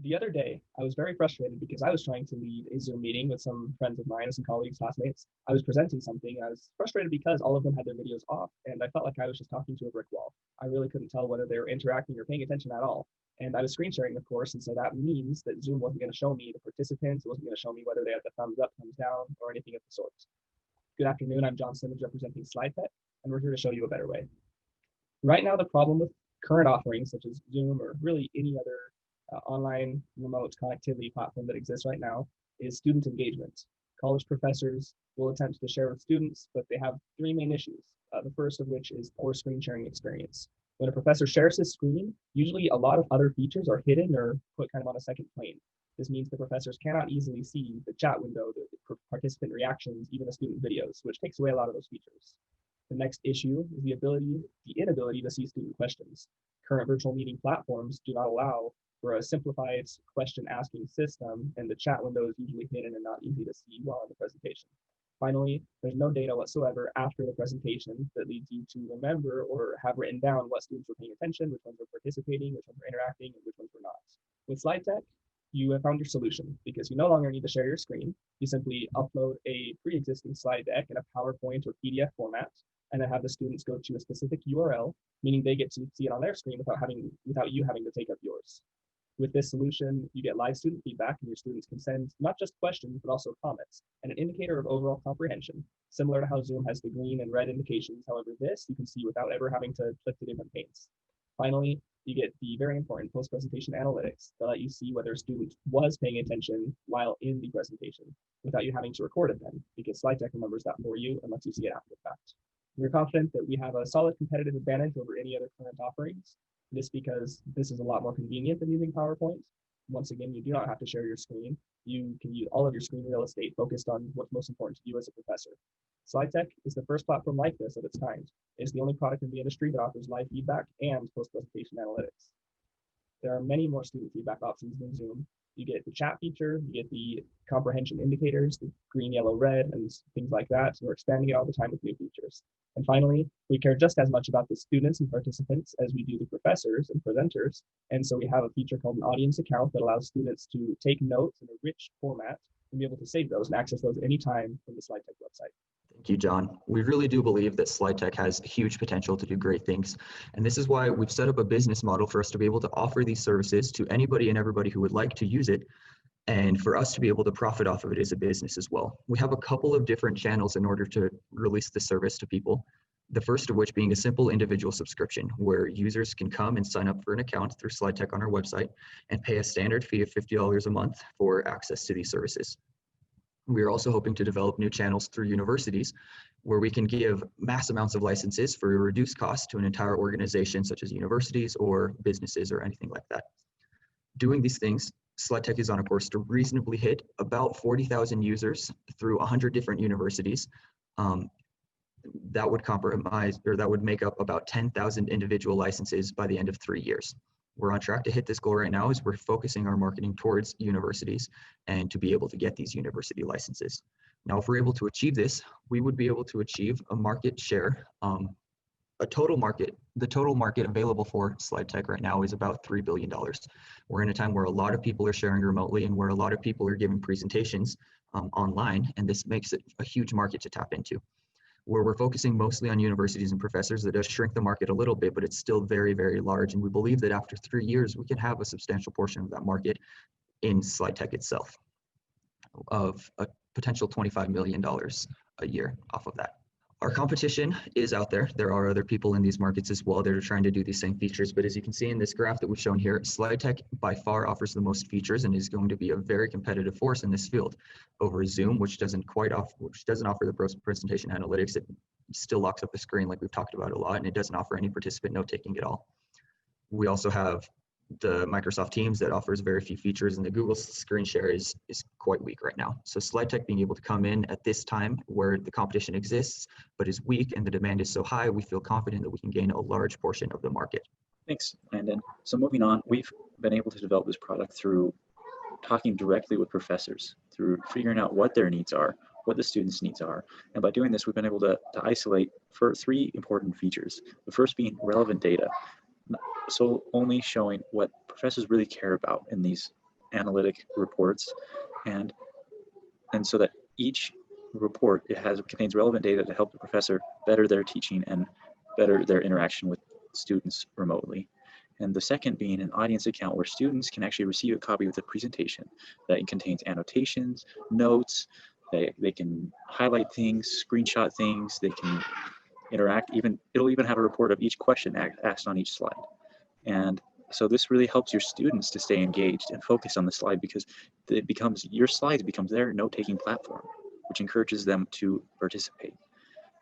The other day, I was very frustrated because I was trying to lead a Zoom meeting with some friends of mine, some colleagues, classmates. I was presenting something. I was frustrated because all of them had their videos off, and I felt like I was just talking to a brick wall. I really couldn't tell whether they were interacting or paying attention at all. And I was screen sharing, of course, and so that means that Zoom wasn't going to show me the participants. It wasn't going to show me whether they had the thumbs up, thumbs down, or anything of the sort. Good afternoon. I'm John Simmons representing Slidetech, and we're here to show you a better way. Right now, the problem with current offerings such as Zoom or really any other online remote connectivity platform that exists right now is student engagement. College professors will attempt to share with students, but they have three main issues. The first of which is poor screen sharing experience. When a professor shares his screen, usually a lot of other features are hidden or put kind of on a second plane. This means the professors cannot easily see the chat window, the participant reactions, even the student videos, which takes away a lot of those features. The next issue is the inability to see student questions. Current virtual meeting platforms do not allow for a simplified question asking system, and the chat window is usually hidden and not easy to see while in the presentation. Finally, there's no data whatsoever after the presentation that leads you to remember or have written down what students were paying attention, which ones were participating, which ones were interacting, and which ones were not. With Slidetech, you have found your solution because you no longer need to share your screen. You simply upload a pre-existing slide deck in a PowerPoint or PDF format, and then have the students go to a specific URL, meaning they get to see it on their screen without you having to take up yours. With this solution, you get live student feedback, and your students can send not just questions, but also comments, and an indicator of overall comprehension, similar to how Zoom has the green and red indications. However, this you can see without ever having to click to different panes. Finally, you get the very important post-presentation analytics that let you see whether a student was paying attention while in the presentation without you having to record it then, because Slidetech remembers that for you and lets you see it after the fact. We're confident that we have a solid competitive advantage over any other current offerings. This because this is a lot more convenient than using PowerPoint. Once again, you do not have to share your screen. You can use all of your screen real estate focused on what's most important to you as a professor. Slidetech is the first platform like this of its kind. It's the only product in the industry that offers live feedback and post-presentation analytics. There are many more student feedback options than Zoom. You get the chat feature, you get the comprehension indicators, the green, yellow, red, and things like that. So we're expanding it all the time with new features. And finally, we care just as much about the students and participants as we do the professors and presenters. And so we have a feature called an audience account that allows students to take notes in a rich format and be able to save those and access those anytime from the Slidetech website. Thank you, John. We really do believe that Slidetech has huge potential to do great things. And this is why we've set up a business model for us to be able to offer these services to anybody and everybody who would like to use it, and for us to be able to profit off of it as a business as well. We have a couple of different channels in order to release the service to people. The first of which being a simple individual subscription where users can come and sign up for an account through Slidetech on our website and pay a standard fee of $50 a month for access to these services. We are also hoping to develop new channels through universities where we can give mass amounts of licenses for a reduced cost to an entire organization such as universities or businesses or anything like that. Doing these things, Slidetech is on a course to reasonably hit about 40,000 users through 100 different universities. That would make up about 10,000 individual licenses by the end of 3 years. We're on track to hit this goal right now as we're focusing our marketing towards universities and to be able to get these university licenses. Now, if we're able to achieve this, we would be able to achieve a market share, the total market available for Slidetech right now is about $3 billion. We're in a time where a lot of people are sharing remotely and where a lot of people are giving presentations online, and this makes it a huge market to tap into. Where we're focusing mostly on universities and professors, that does shrink the market a little bit, but it's still very, very large. And we believe that after 3 years, we can have a substantial portion of that market in Slidetech itself, of a potential $25 million a year off of that. Our competition is out there. There are other people in these markets as well that are trying to do these same features. But as you can see in this graph that we've shown here, Slidetech by far offers the most features and is going to be a very competitive force in this field over Zoom, which doesn't offer the presentation analytics. It still locks up the screen like we've talked about a lot, and it doesn't offer any participant note-taking at all. We also have the Microsoft Teams that offers very few features, and the Google screen share is quite weak right now. So Slidetech being able to come in at this time where the competition exists, but is weak and the demand is so high, we feel confident that we can gain a large portion of the market. Thanks, Landon. So moving on, we've been able to develop this product through talking directly with professors, through figuring out what their needs are, what the students' needs are. And by doing this, we've been able to isolate for 3 important features. The first being relevant data. So only showing what professors really care about in these analytic reports, and so that each report contains relevant data to help the professor better their teaching and better their interaction with students remotely. And the second being an audience account where students can actually receive a copy of the presentation that contains annotations, notes, they can highlight things, screenshot things, they can interact, it'll even have a report of each question asked on each slide. And so this really helps your students to stay engaged and focus on the slide, because your slides becomes their note-taking platform, which encourages them to participate.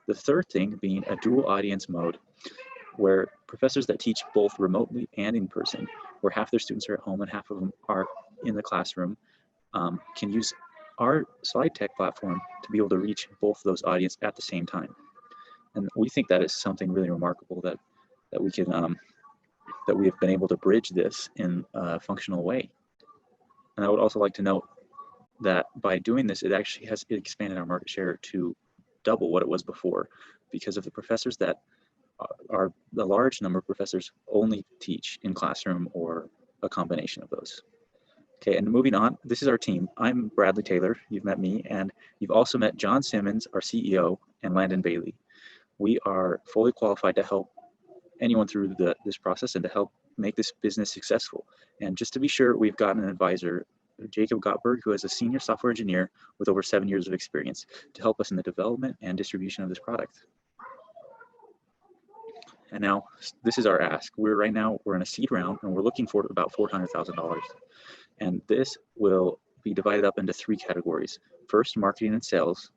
The third thing being a dual audience mode, where professors that teach both remotely and in person, where half their students are at home and half of them are in the classroom, can use our Slidetech platform to be able to reach both those audiences at the same time. And we think that is something really remarkable that we can that we have been able to bridge this in a functional way. And I would also like to note that by doing this, it actually has expanded our market share to double what it was before, because of the professors that are the large number of professors only teach in classroom or a combination of those. Okay, and moving on, this is our team. I'm Bradley Taylor, you've met me, and you've also met John Simmons, our CEO, and Landon Bailey. We are fully qualified to help anyone through this process and to help make this business successful. And just to be sure, we've got an advisor, Jacob Gottberg, who is a senior software engineer with over 7 years of experience to help us in the development and distribution of this product. And now this is our ask. We're in a seed round and we're looking for about $400,000. And this will be divided up into 3 categories. First, marketing and sales,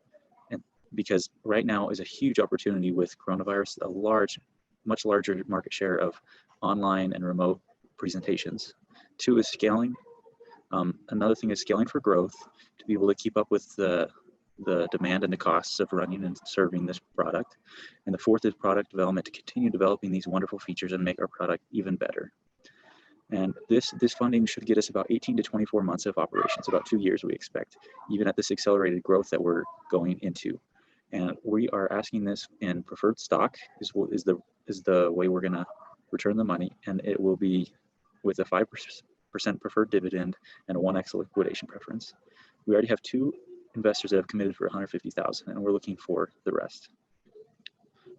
and because right now is a huge opportunity with coronavirus, much larger market share of online and remote presentations. 2 is scaling. Another thing is scaling for growth, to be able to keep up with the demand and the costs of running and serving this product. And the 4th is product development, to continue developing these wonderful features and make our product even better. And this funding should get us about 18 to 24 months of operations, about 2 years we expect, even at this accelerated growth that we're going into. And we are asking this in preferred stock is the way we're going to return the money, and it will be with a 5% preferred dividend and a 1x liquidation preference. We already have 2 investors that have committed for $150,000, and we're looking for the rest.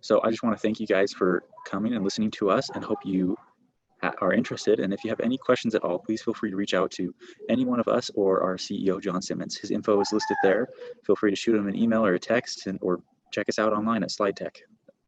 So I just want to thank you guys for coming and listening to us, and hope you are interested. And if you have any questions at all, please feel free to reach out to any one of us or our CEO, John Simmons. His info is listed there. Feel free to shoot him an email or a text, or check us out online at Slidetech.